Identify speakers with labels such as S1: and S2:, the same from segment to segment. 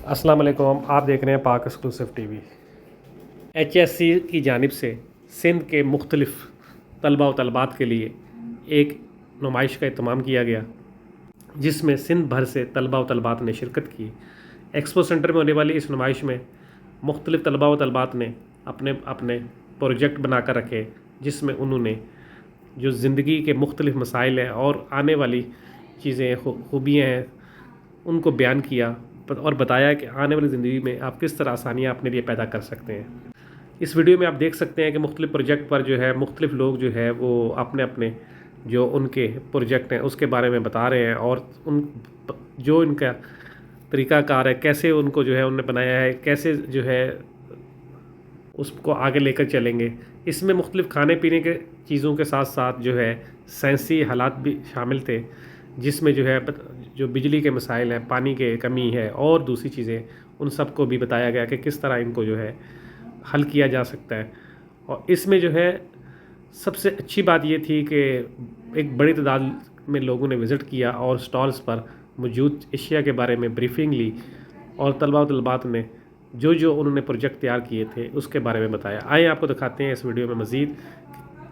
S1: अस्सलाम वालेकुम, आप देख रहे हैं पाक एक्सक्लूसिव टीवी। HSC की जानिब से सिंध के मुख्तलिफ़ तलबा व तलबात के लिए एक नुमाइश का एहतमाम किया गया, जिसमें सिंध भर से तलबा व तलबात ने शिरकत की। एक्सपो सेंटर में होने वाली इस नुमाइश में मुख्तलिफ़ तलबा व तलबात ने अपने अपने प्रोजेक्ट बना कर रखे, जिसमें उन्होंने जो ज़िंदगी के मुख्तलिफ़ मसाइल हैं और आने वाली चीज़ें खूबियाँ हैं उनको बयान किया और बताया कि आने वाली ज़िंदगी में आप किस तरह आसानियाँ अपने लिए पैदा कर सकते हैं। इस वीडियो में आप देख सकते हैं कि मुख्तलिफ़ प्रोजेक्ट पर जो है मुख्तलिफ़ लोग जो है वो अपने अपने जो उनके प्रोजेक्ट हैं उसके बारे में बता रहे हैं और उन जो इनका तरीक़ाकार है, कैसे उनको जो है उन्होंने बनाया है, कैसे जो है उसको आगे लेकर चलेंगे। इसमें मुख्तलिफ़ खाने पीने के चीज़ों के साथ साथ जो है साइंसी हालात भी शामिल थे, जिसमें जो है जो बिजली के मसाइल हैं, पानी के कमी है और दूसरी चीज़ें, उन सब को भी बताया गया कि किस तरह इनको जो है हल किया जा सकता है। और इसमें जो है सबसे अच्छी बात ये थी कि एक बड़ी तादाद में लोगों ने विज़िट किया और स्टॉल्स पर मौजूद एशिया के बारे में ब्रीफिंग ली और तलबा व तलबात ने जो उन्होंने प्रोजेक्ट तैयार किए थे उसके बारे में बताया। आइए आपको दिखाते हैं इस वीडियो में मज़ीद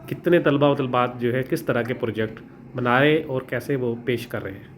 S1: कितने तलबा व तलबात जो है किस तरह के प्रोजेक्ट बना रहे और कैसे वो पेश कर रहे हैं।